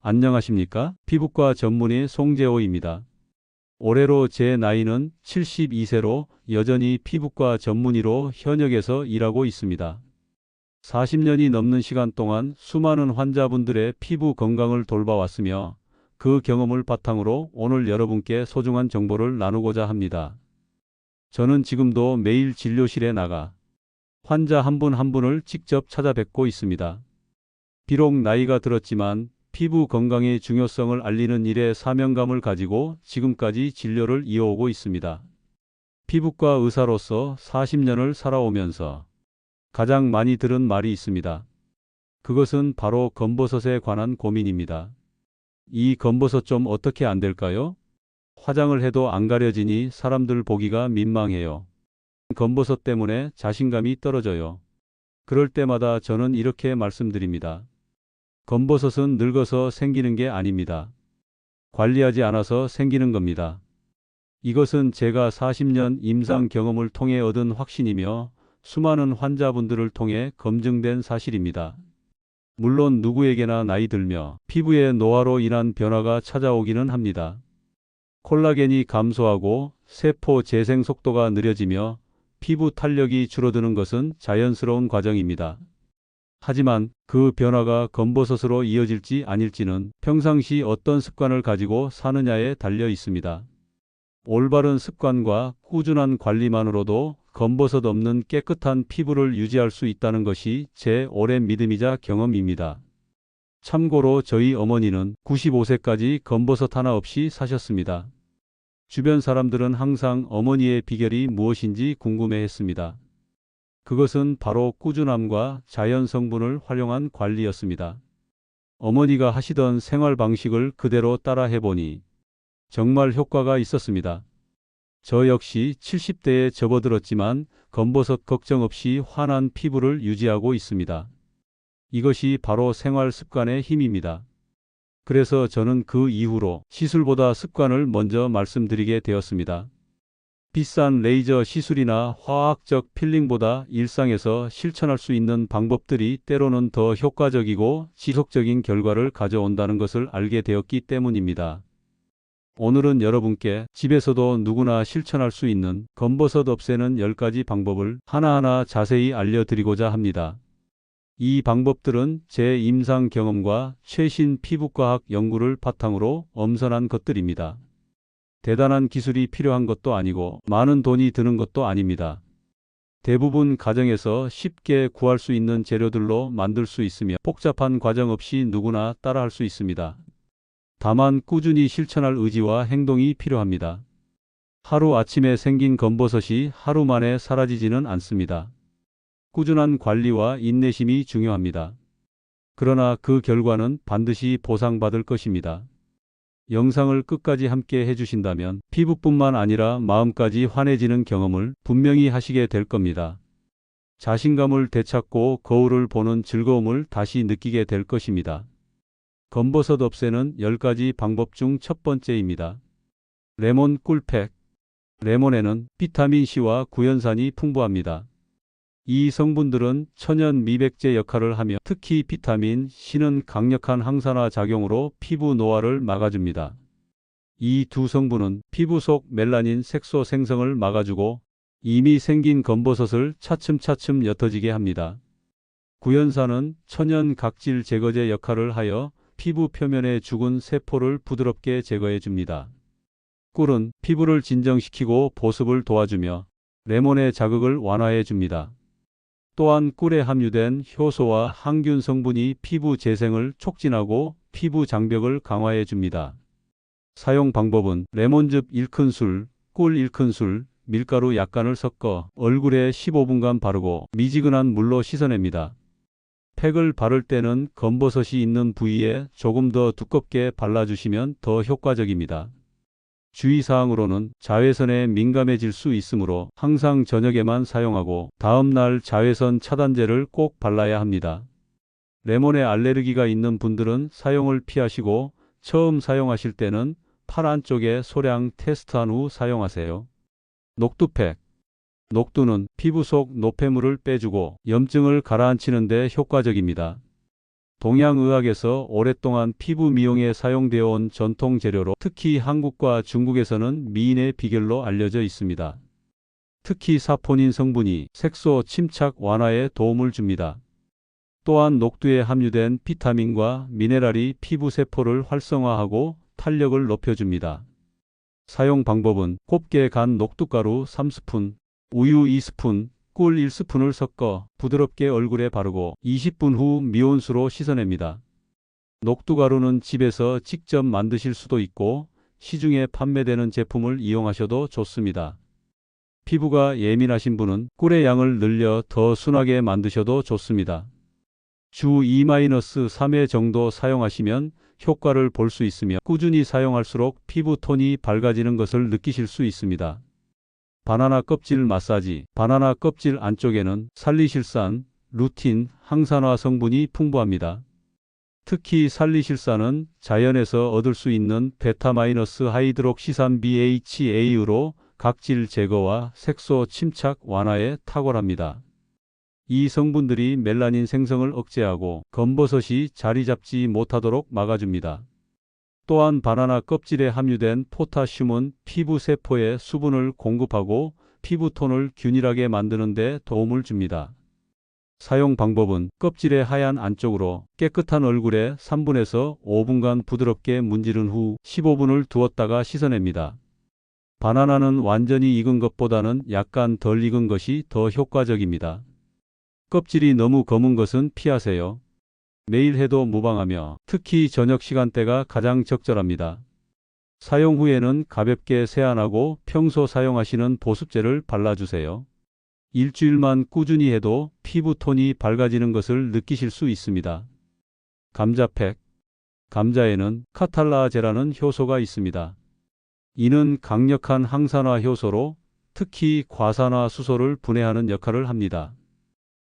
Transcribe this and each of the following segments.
안녕하십니까? 피부과 전문의 송재호입니다. 올해로 제 나이는 72세로 여전히 피부과 전문의로 현역에서 일하고 있습니다. 40년이 넘는 시간 동안 수많은 환자분들의 피부 건강을 돌봐왔으며 그 경험을 바탕으로 오늘 여러분께 소중한 정보를 나누고자 합니다. 저는 지금도 매일 진료실에 나가 환자 한 분 한 분을 직접 찾아뵙고 있습니다. 비록 나이가 들었지만 피부 건강의 중요성을 알리는 일에 사명감을 가지고 지금까지 진료를 이어오고 있습니다. 피부과 의사로서 40년을 살아오면서 가장 많이 들은 말이 있습니다. 그것은 바로 검버섯에 관한 고민입니다. 이 검버섯 좀 어떻게 안 될까요? 화장을 해도 안 가려지니 사람들 보기가 민망해요. 검버섯 때문에 자신감이 떨어져요. 그럴 때마다 저는 이렇게 말씀드립니다. 검버섯은 늙어서 생기는 게 아닙니다. 관리하지 않아서 생기는 겁니다. 이것은 제가 40년 임상 경험을 통해 얻은 확신이며 수많은 환자분들을 통해 검증된 사실입니다. 물론 누구에게나 나이 들며 피부의 노화로 인한 변화가 찾아오기는 합니다. 콜라겐이 감소하고 세포 재생 속도가 느려지며 피부 탄력이 줄어드는 것은 자연스러운 과정입니다. 하지만 그 변화가 검버섯으로 이어질지 아닐지는 평상시 어떤 습관을 가지고 사느냐에 달려 있습니다. 올바른 습관과 꾸준한 관리만으로도 검버섯 없는 깨끗한 피부를 유지할 수 있다는 것이 제 오랜 믿음이자 경험입니다. 참고로 저희 어머니는 95세까지 검버섯 하나 없이 사셨습니다. 주변 사람들은 항상 어머니의 비결이 무엇인지 궁금해했습니다. 그것은 바로 꾸준함과 자연 성분을 활용한 관리였습니다. 어머니가 하시던 생활 방식을 그대로 따라 해보니 정말 효과가 있었습니다. 저 역시 70대에 접어들었지만 검버섯 걱정 없이 환한 피부를 유지하고 있습니다. 이것이 바로 생활 습관의 힘입니다. 그래서 저는 그 이후로 시술보다 습관을 먼저 말씀드리게 되었습니다. 비싼 레이저 시술이나 화학적 필링보다 일상에서 실천할 수 있는 방법들이 때로는 더 효과적이고 지속적인 결과를 가져온다는 것을 알게 되었기 때문입니다. 오늘은 여러분께 집에서도 누구나 실천할 수 있는 검버섯 없애는 10가지 방법을 하나하나 자세히 알려드리고자 합니다. 이 방법들은 제 임상 경험과 최신 피부과학 연구를 바탕으로 엄선한 것들입니다. 대단한 기술이 필요한 것도 아니고 많은 돈이 드는 것도 아닙니다. 대부분 가정에서 쉽게 구할 수 있는 재료들로 만들 수 있으며 복잡한 과정 없이 누구나 따라할 수 있습니다. 다만 꾸준히 실천할 의지와 행동이 필요합니다. 하루 아침에 생긴 검버섯이 하루 만에 사라지지는 않습니다. 꾸준한 관리와 인내심이 중요합니다. 그러나 그 결과는 반드시 보상받을 것입니다. 영상을 끝까지 함께 해주신다면 피부뿐만 아니라 마음까지 환해지는 경험을 분명히 하시게 될 겁니다. 자신감을 되찾고 거울을 보는 즐거움을 다시 느끼게 될 것입니다. 검버섯 없애는 10가지 방법 중 첫 번째입니다. 레몬 꿀팩. 레몬에는 비타민C와 구연산이 풍부합니다. 이 성분들은 천연 미백제 역할을 하며 특히 비타민 C는 강력한 항산화 작용으로 피부 노화를 막아줍니다. 이 두 성분은 피부 속 멜라닌 색소 생성을 막아주고 이미 생긴 검버섯을 차츰차츰 옅어지게 합니다. 구연산은 천연 각질 제거제 역할을 하여 피부 표면의 죽은 세포를 부드럽게 제거해 줍니다. 꿀은 피부를 진정시키고 보습을 도와주며 레몬의 자극을 완화해 줍니다. 또한 꿀에 함유된 효소와 항균 성분이 피부 재생을 촉진하고 피부 장벽을 강화해 줍니다. 사용 방법은 레몬즙 1큰술, 꿀 1큰술, 밀가루 약간을 섞어 얼굴에 15분간 바르고 미지근한 물로 씻어냅니다. 팩을 바를 때는 검버섯이 있는 부위에 조금 더 두껍게 발라주시면 더 효과적입니다. 주의사항으로는 자외선에 민감해질 수 있으므로 항상 저녁에만 사용하고 다음날 자외선 차단제를 꼭 발라야 합니다. 레몬에 알레르기가 있는 분들은 사용을 피하시고 처음 사용하실 때는 팔 안쪽에 소량 테스트한 후 사용하세요. 녹두팩. 녹두는 피부 속 노폐물을 빼주고 염증을 가라앉히는 데 효과적입니다. 동양의학에서 오랫동안 피부 미용에 사용되어 온 전통 재료로 특히 한국과 중국에서는 미인의 비결로 알려져 있습니다. 특히 사포닌 성분이 색소 침착 완화에 도움을 줍니다. 또한 녹두에 함유된 비타민과 미네랄이 피부 세포를 활성화하고 탄력을 높여줍니다. 사용 방법은 곱게 간 녹두가루 3스푼, 우유 2스푼, 꿀 1스푼을 섞어 부드럽게 얼굴에 바르고 20분 후 미온수로 씻어냅니다. 녹두가루는 집에서 직접 만드실 수도 있고 시중에 판매되는 제품을 이용하셔도 좋습니다. 피부가 예민하신 분은 꿀의 양을 늘려 더 순하게 만드셔도 좋습니다. 주 2-3회 정도 사용하시면 효과를 볼 수 있으며 꾸준히 사용할수록 피부 톤이 밝아지는 것을 느끼실 수 있습니다. 바나나 껍질 마사지. 바나나 껍질 안쪽에는 살리실산, 루틴, 항산화 성분이 풍부합니다. 특히 살리실산은 자연에서 얻을 수 있는 베타-하이드록시산 BHA로 각질 제거와 색소 침착 완화에 탁월합니다. 이 성분들이 멜라닌 생성을 억제하고 검버섯이 자리 잡지 못하도록 막아줍니다. 또한 바나나 껍질에 함유된 포타슘은 피부 세포에 수분을 공급하고 피부톤을 균일하게 만드는 데 도움을 줍니다. 사용 방법은 껍질의 하얀 안쪽으로 깨끗한 얼굴에 3분에서 5분간 부드럽게 문지른 후 15분을 두었다가 씻어냅니다. 바나나는 완전히 익은 것보다는 약간 덜 익은 것이 더 효과적입니다. 껍질이 너무 검은 것은 피하세요. 매일 해도 무방하며 특히 저녁 시간대가 가장 적절합니다. 사용 후에는 가볍게 세안하고 평소 사용하시는 보습제를 발라주세요. 일주일만 꾸준히 해도 피부톤이 밝아지는 것을 느끼실 수 있습니다. 감자팩. 감자에는 카탈라제라는 효소가 있습니다. 이는 강력한 항산화 효소로 특히 과산화 수소를 분해하는 역할을 합니다.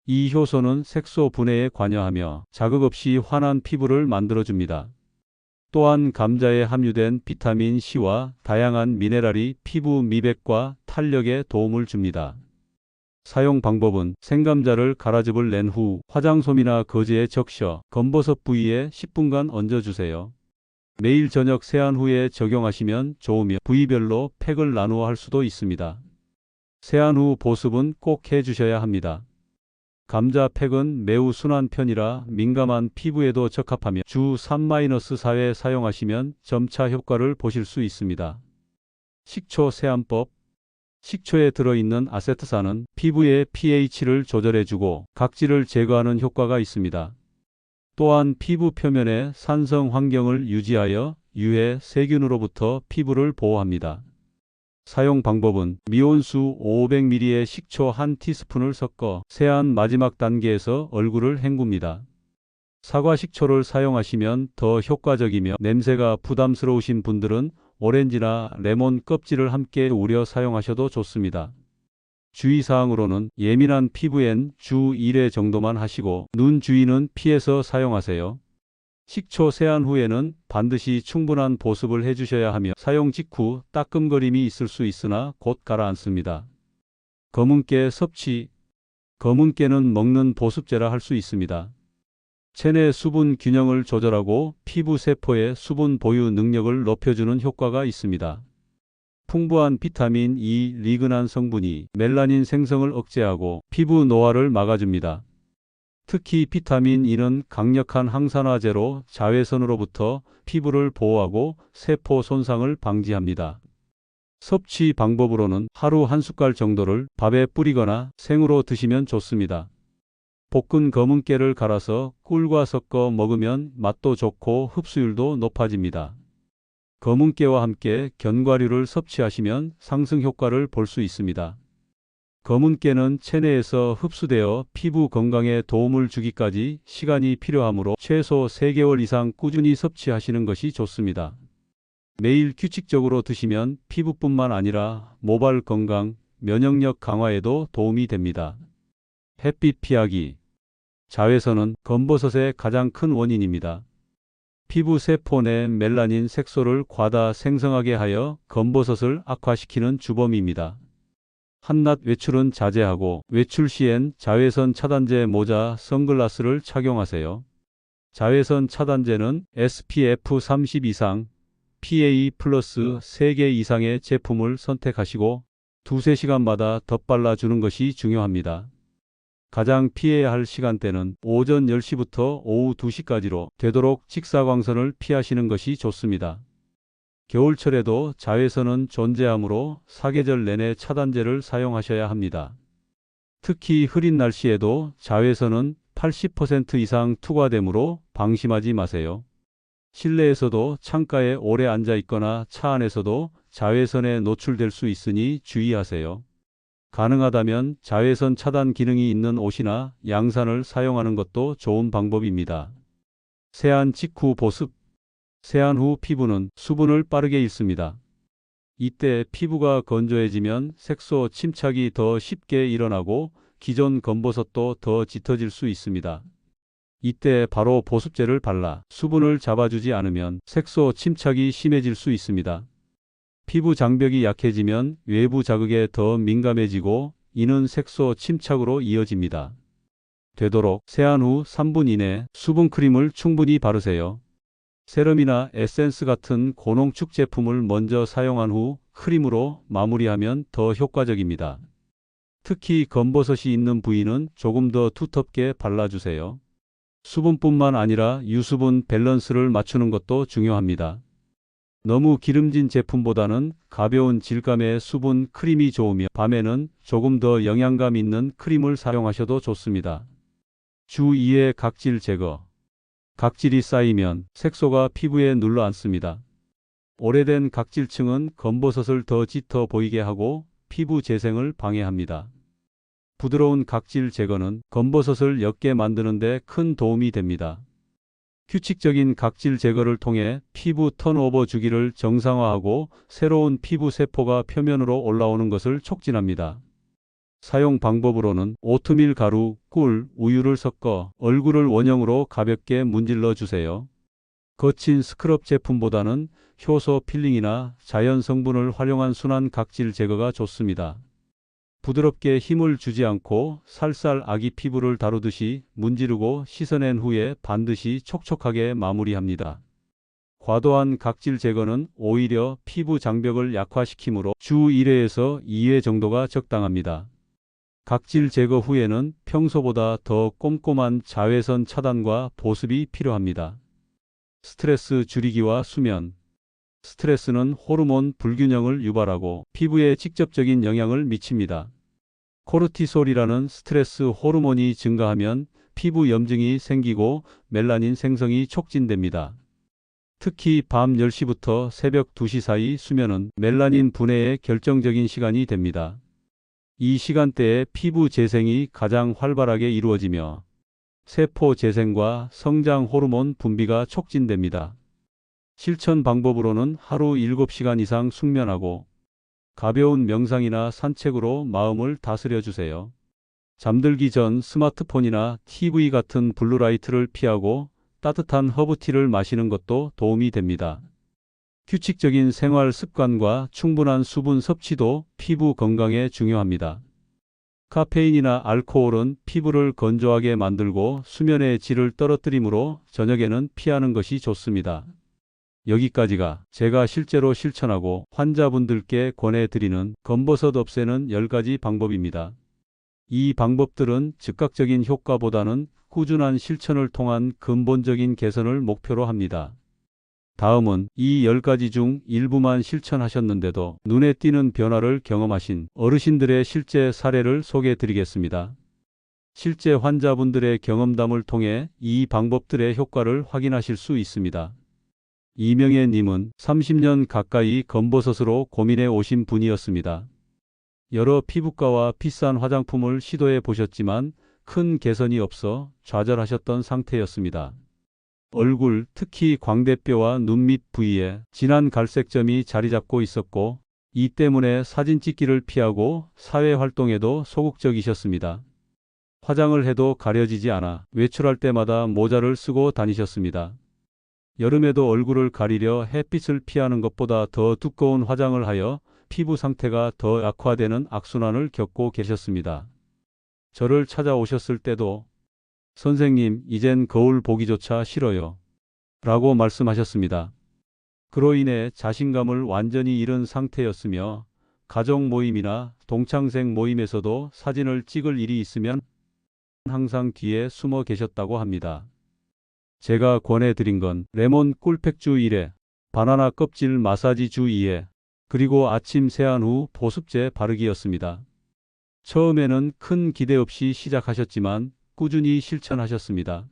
이 효소는 색소 분해에 관여하며 자극 없이 환한 피부를 만들어줍니다. 또한 감자에 함유된 비타민 C와 다양한 미네랄이 피부 미백과 탄력에 도움을 줍니다. 사용 방법은 생감자를 가라즙을 낸 후 화장솜이나 거즈에 적셔 검버섯 부위에 10분간 얹어주세요. 매일 저녁 세안 후에 적용하시면 좋으며 부위별로 팩을 나누어 할 수도 있습니다. 세안 후 보습은 꼭 해주셔야 합니다. 감자 팩은 매우 순한 편이라 민감한 피부에도 적합하며 주 3-4회 사용하시면 점차 효과를 보실 수 있습니다. 식초 세안법. 식초에 들어있는 아세트산은 피부의 pH를 조절해주고 각질을 제거하는 효과가 있습니다. 또한 피부 표면의 산성 환경을 유지하여 유해, 세균으로부터 피부를 보호합니다. 사용 방법은 미온수 500ml에 식초 1티스푼을 섞어 세안 마지막 단계에서 얼굴을 헹굽니다. 사과 식초를 사용하시면 더 효과적이며 냄새가 부담스러우신 분들은 오렌지나 레몬 껍질을 함께 우려 사용하셔도 좋습니다. 주의사항으로는 예민한 피부엔 주 1회 정도만 하시고 눈 주위는 피해서 사용하세요. 식초 세안 후에는 반드시 충분한 보습을 해주셔야 하며 사용 직후 따끔거림이 있을 수 있으나 곧 가라앉습니다. 검은깨 섭취. 검은깨는 먹는 보습제라 할 수 있습니다. 체내 수분 균형을 조절하고 피부 세포의 수분 보유 능력을 높여주는 효과가 있습니다. 풍부한 비타민 E, 리그난 성분이 멜라닌 생성을 억제하고 피부 노화를 막아줍니다. 특히 비타민 E는 강력한 항산화제로 자외선으로부터 피부를 보호하고 세포 손상을 방지합니다. 섭취 방법으로는 하루 한 숟갈 정도를 밥에 뿌리거나 생으로 드시면 좋습니다. 볶은 검은깨를 갈아서 꿀과 섞어 먹으면 맛도 좋고 흡수율도 높아집니다. 검은깨와 함께 견과류를 섭취하시면 상승 효과를 볼 수 있습니다. 검은깨는 체내에서 흡수되어 피부 건강에 도움을 주기까지 시간이 필요하므로 최소 3개월 이상 꾸준히 섭취하시는 것이 좋습니다. 매일 규칙적으로 드시면 피부뿐만 아니라 모발 건강, 면역력 강화에도 도움이 됩니다. 햇빛 피하기. 자외선은 검버섯의 가장 큰 원인입니다. 피부 세포 내 멜라닌 색소를 과다 생성하게 하여 검버섯을 악화시키는 주범입니다. 한낮 외출은 자제하고 외출 시엔 자외선 차단제 모자, 선글라스를 착용하세요. 자외선 차단제는 SPF 30 이상, PA+ 3개 이상의 제품을 선택하시고 두세 시간마다 덧발라 주는 것이 중요합니다. 가장 피해야 할 시간대는 오전 10시부터 오후 2시까지로 되도록 직사광선을 피하시는 것이 좋습니다. 겨울철에도 자외선은 존재하므로 사계절 내내 차단제를 사용하셔야 합니다. 특히 흐린 날씨에도 자외선은 80% 이상 투과되므로 방심하지 마세요. 실내에서도 창가에 오래 앉아 있거나 차 안에서도 자외선에 노출될 수 있으니 주의하세요. 가능하다면 자외선 차단 기능이 있는 옷이나 양산을 사용하는 것도 좋은 방법입니다. 세안 직후 보습. 세안 후 피부는 수분을 빠르게 잃습니다. 이때 피부가 건조해지면 색소 침착이 더 쉽게 일어나고 기존 검버섯도 더 짙어질 수 있습니다. 이때 바로 보습제를 발라 수분을 잡아주지 않으면 색소 침착이 심해질 수 있습니다. 피부 장벽이 약해지면 외부 자극에 더 민감해지고 이는 색소 침착으로 이어집니다. 되도록 세안 후 3분 이내 수분크림을 충분히 바르세요. 세럼이나 에센스 같은 고농축 제품을 먼저 사용한 후 크림으로 마무리하면 더 효과적입니다. 특히 검버섯이 있는 부위는 조금 더 두텁게 발라주세요. 수분뿐만 아니라 유수분 밸런스를 맞추는 것도 중요합니다. 너무 기름진 제품보다는 가벼운 질감의 수분 크림이 좋으며 밤에는 조금 더 영양감 있는 크림을 사용하셔도 좋습니다. 주 2회 각질 제거. 각질이 쌓이면 색소가 피부에 눌러앉습니다. 오래된 각질층은 검버섯을 더 짙어 보이게 하고 피부 재생을 방해합니다. 부드러운 각질 제거는 검버섯을 옅게 만드는 데 큰 도움이 됩니다. 규칙적인 각질 제거를 통해 피부 턴오버 주기를 정상화하고 새로운 피부 세포가 표면으로 올라오는 것을 촉진합니다. 사용 방법으로는 오트밀 가루, 꿀, 우유를 섞어 얼굴을 원형으로 가볍게 문질러 주세요. 거친 스크럽 제품보다는 효소 필링이나 자연 성분을 활용한 순한 각질 제거가 좋습니다. 부드럽게 힘을 주지 않고 살살 아기 피부를 다루듯이 문지르고 씻어낸 후에 반드시 촉촉하게 마무리합니다. 과도한 각질 제거는 오히려 피부 장벽을 약화시키므로 주 1회에서 2회 정도가 적당합니다. 각질 제거 후에는 평소보다 더 꼼꼼한 자외선 차단과 보습이 필요합니다. 스트레스 줄이기와 수면. 스트레스는 호르몬 불균형을 유발하고 피부에 직접적인 영향을 미칩니다. 코르티솔이라는 스트레스 호르몬이 증가하면 피부 염증이 생기고 멜라닌 생성이 촉진됩니다. 특히 밤 10시부터 새벽 2시 사이 수면은 멜라닌 분해의 결정적인 시간이 됩니다. 이 시간대에 피부 재생이 가장 활발하게 이루어지며 세포 재생과 성장 호르몬 분비가 촉진됩니다. 실천 방법으로는 하루 7시간 이상 숙면하고 가벼운 명상이나 산책으로 마음을 다스려 주세요. 잠들기 전 스마트폰이나 TV 같은 블루라이트를 피하고 따뜻한 허브티를 마시는 것도 도움이 됩니다. 규칙적인 생활 습관과 충분한 수분 섭취도 피부 건강에 중요합니다. 카페인이나 알코올은 피부를 건조하게 만들고 수면의 질을 떨어뜨리므로 저녁에는 피하는 것이 좋습니다. 여기까지가 제가 실제로 실천하고 환자분들께 권해드리는 검버섯 없애는 10가지 방법입니다. 이 방법들은 즉각적인 효과보다는 꾸준한 실천을 통한 근본적인 개선을 목표로 합니다. 다음은 이 10가지 중 일부만 실천하셨는데도 눈에 띄는 변화를 경험하신 어르신들의 실제 사례를 소개해 드리겠습니다. 실제 환자분들의 경험담을 통해 이 방법들의 효과를 확인하실 수 있습니다. 이명애 님은 30년 가까이 검버섯으로 고민해 오신 분이었습니다. 여러 피부과와 비싼 화장품을 시도해 보셨지만 큰 개선이 없어 좌절하셨던 상태였습니다. 얼굴, 특히 광대뼈와 눈 밑 부위에 진한 갈색점이 자리 잡고 있었고 이 때문에 사진 찍기를 피하고 사회 활동에도 소극적이셨습니다. 화장을 해도 가려지지 않아 외출할 때마다 모자를 쓰고 다니셨습니다. 여름에도 얼굴을 가리려 햇빛을 피하는 것보다 더 두꺼운 화장을 하여 피부 상태가 더 악화되는 악순환을 겪고 계셨습니다. 저를 찾아오셨을 때도 선생님, 이젠 거울 보기조차 싫어요. 라고 말씀하셨습니다. 그로 인해 자신감을 완전히 잃은 상태였으며 가족 모임이나 동창생 모임에서도 사진을 찍을 일이 있으면 항상 뒤에 숨어 계셨다고 합니다. 제가 권해드린 건 레몬 꿀팩 주 1회, 바나나 껍질 마사지 주 2회, 그리고 아침 세안 후 보습제 바르기였습니다. 처음에는 큰 기대 없이 시작하셨지만 꾸준히 실천하셨습니다.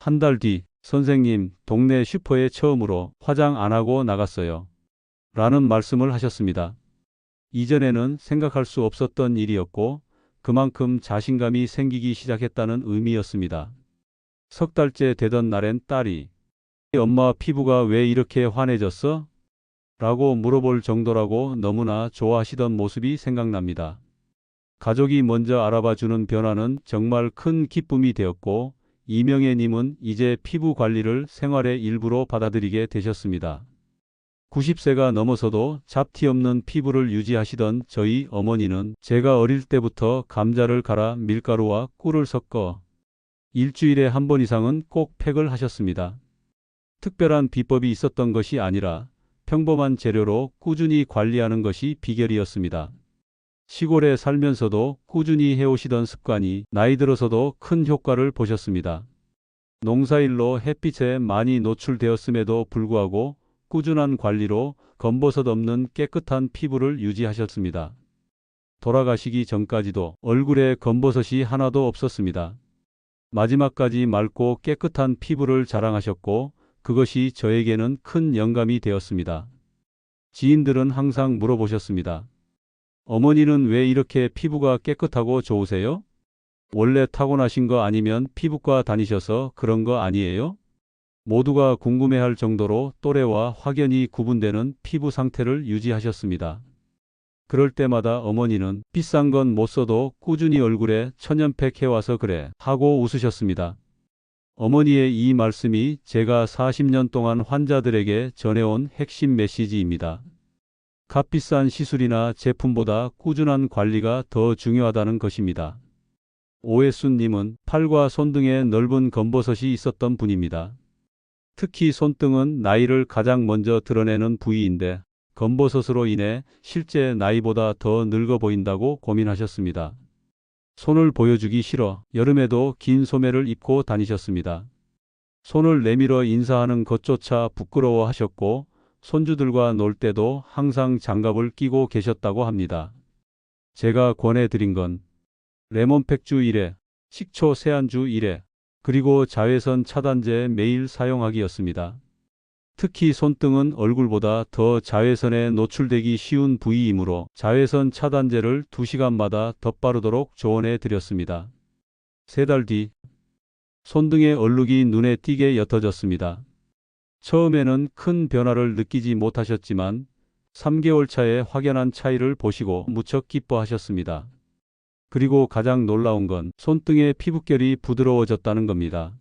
한 달 뒤, 선생님, 동네 슈퍼에 처음으로 화장 안 하고 나갔어요. 라는 말씀을 하셨습니다. 이전에는 생각할 수 없었던 일이었고 그만큼 자신감이 생기기 시작했다는 의미였습니다. 석 달째 되던 날엔 딸이 엄마 피부가 왜 이렇게 환해졌어? 라고 물어볼 정도라고 너무나 좋아하시던 모습이 생각납니다. 가족이 먼저 알아봐 주는 변화는 정말 큰 기쁨이 되었고 이명애님은 이제 피부 관리를 생활의 일부로 받아들이게 되셨습니다. 90세가 넘어서도 잡티 없는 피부를 유지하시던 저희 어머니는 제가 어릴 때부터 감자를 갈아 밀가루와 꿀을 섞어 일주일에 한 번 이상은 꼭 팩을 하셨습니다. 특별한 비법이 있었던 것이 아니라 평범한 재료로 꾸준히 관리하는 것이 비결이었습니다. 시골에 살면서도 꾸준히 해오시던 습관이 나이 들어서도 큰 효과를 보셨습니다. 농사일로 햇빛에 많이 노출되었음에도 불구하고 꾸준한 관리로 검버섯 없는 깨끗한 피부를 유지하셨습니다. 돌아가시기 전까지도 얼굴에 검버섯이 하나도 없었습니다. 마지막까지 맑고 깨끗한 피부를 자랑하셨고 그것이 저에게는 큰 영감이 되었습니다. 지인들은 항상 물어보셨습니다. 어머니는 왜 이렇게 피부가 깨끗하고 좋으세요? 원래 타고나신 거 아니면 피부과 다니셔서 그런 거 아니에요? 모두가 궁금해할 정도로 또래와 확연히 구분되는 피부 상태를 유지하셨습니다. 그럴 때마다 어머니는 비싼 건 못 써도 꾸준히 얼굴에 천연팩 해와서 그래 하고 웃으셨습니다. 어머니의 이 말씀이 제가 40년 동안 환자들에게 전해온 핵심 메시지입니다. 값비싼 시술이나 제품보다 꾸준한 관리가 더 중요하다는 것입니다. 오해순님은 팔과 손등에 넓은 검버섯이 있었던 분입니다. 특히 손등은 나이를 가장 먼저 드러내는 부위인데 검버섯으로 인해 실제 나이보다 더 늙어 보인다고 고민하셨습니다. 손을 보여주기 싫어 여름에도 긴 소매를 입고 다니셨습니다. 손을 내밀어 인사하는 것조차 부끄러워하셨고 손주들과 놀 때도 항상 장갑을 끼고 계셨다고 합니다. 제가 권해드린 건 레몬팩 주 1회, 식초 세안 주 1회, 그리고 자외선 차단제 매일 사용하기였습니다. 특히 손등은 얼굴보다 더 자외선에 노출되기 쉬운 부위이므로 자외선 차단제를 2시간마다 덧바르도록 조언해 드렸습니다. 3달 뒤 손등의 얼룩이 눈에 띄게 옅어졌습니다. 처음에는 큰 변화를 느끼지 못하셨지만 3개월 차에 확연한 차이를 보시고 무척 기뻐하셨습니다. 그리고 가장 놀라운 건 손등의 피부결이 부드러워졌다는 겁니다.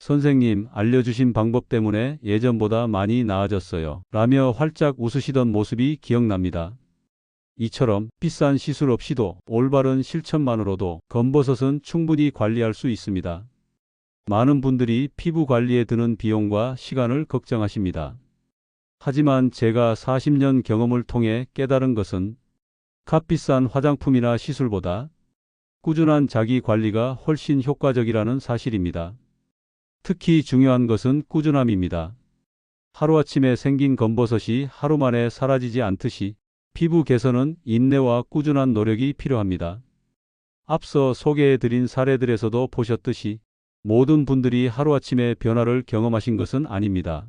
선생님, 알려주신 방법 때문에 예전보다 많이 나아졌어요. 라며 활짝 웃으시던 모습이 기억납니다. 이처럼 비싼 시술 없이도 올바른 실천만으로도 검버섯은 충분히 관리할 수 있습니다. 많은 분들이 피부 관리에 드는 비용과 시간을 걱정하십니다. 하지만 제가 40년 경험을 통해 깨달은 것은 값비싼 화장품이나 시술보다 꾸준한 자기 관리가 훨씬 효과적이라는 사실입니다. 특히 중요한 것은 꾸준함입니다. 하루아침에 생긴 검버섯이 하루 만에 사라지지 않듯이 피부 개선은 인내와 꾸준한 노력이 필요합니다. 앞서 소개해드린 사례들에서도 보셨듯이 모든 분들이 하루아침에 변화를 경험하신 것은 아닙니다.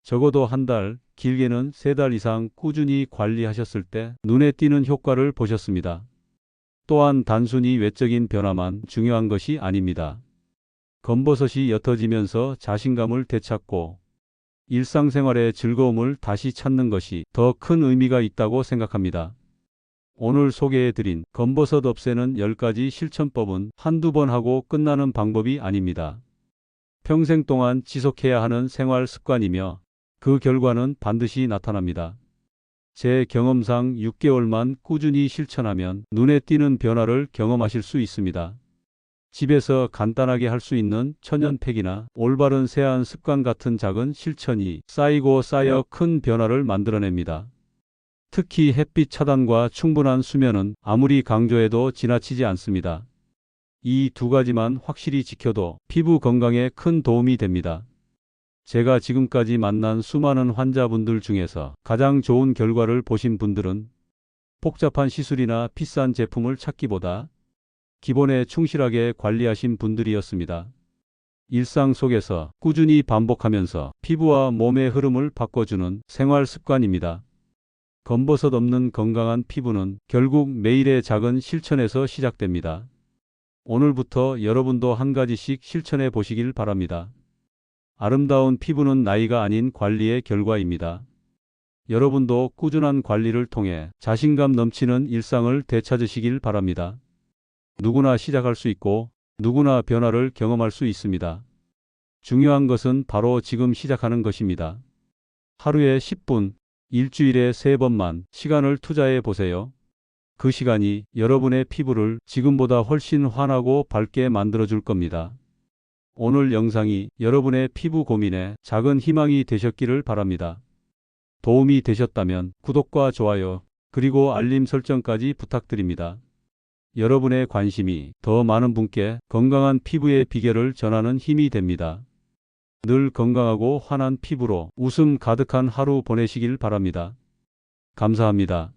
적어도 한 달, 길게는 3달 이상 꾸준히 관리하셨을 때 눈에 띄는 효과를 보셨습니다. 또한 단순히 외적인 변화만 중요한 것이 아닙니다. 검버섯이 옅어지면서 자신감을 되찾고 일상생활의 즐거움을 다시 찾는 것이 더 큰 의미가 있다고 생각합니다. 오늘 소개해드린 검버섯 없애는 10가지 실천법은 한두 번 하고 끝나는 방법이 아닙니다. 평생 동안 지속해야 하는 생활 습관이며 그 결과는 반드시 나타납니다. 제 경험상 6개월만 꾸준히 실천하면 눈에 띄는 변화를 경험하실 수 있습니다. 집에서 간단하게 할 수 있는 천연팩이나 올바른 세안 습관 같은 작은 실천이 쌓이고 쌓여 큰 변화를 만들어냅니다. 특히 햇빛 차단과 충분한 수면은 아무리 강조해도 지나치지 않습니다. 이 두 가지만 확실히 지켜도 피부 건강에 큰 도움이 됩니다. 제가 지금까지 만난 수많은 환자분들 중에서 가장 좋은 결과를 보신 분들은 복잡한 시술이나 비싼 제품을 찾기보다 기본에 충실하게 관리하신 분들이었습니다. 일상 속에서 꾸준히 반복하면서 피부와 몸의 흐름을 바꿔주는 생활 습관입니다. 검버섯 없는 건강한 피부는 결국 매일의 작은 실천에서 시작됩니다. 오늘부터 여러분도 한 가지씩 실천해 보시길 바랍니다. 아름다운 피부는 나이가 아닌 관리의 결과입니다. 여러분도 꾸준한 관리를 통해 자신감 넘치는 일상을 되찾으시길 바랍니다. 누구나 시작할 수 있고 누구나 변화를 경험할 수 있습니다. 중요한 것은 바로 지금 시작하는 것입니다. 하루에 10분, 일주일에 3번만 시간을 투자해 보세요. 그 시간이 여러분의 피부를 지금보다 훨씬 환하고 밝게 만들어줄 겁니다. 오늘 영상이 여러분의 피부 고민에 작은 희망이 되셨기를 바랍니다. 도움이 되셨다면 구독과 좋아요, 그리고 알림 설정까지 부탁드립니다. 여러분의 관심이 더 많은 분께 건강한 피부의 비결을 전하는 힘이 됩니다. 늘 건강하고 환한 피부로 웃음 가득한 하루 보내시길 바랍니다. 감사합니다.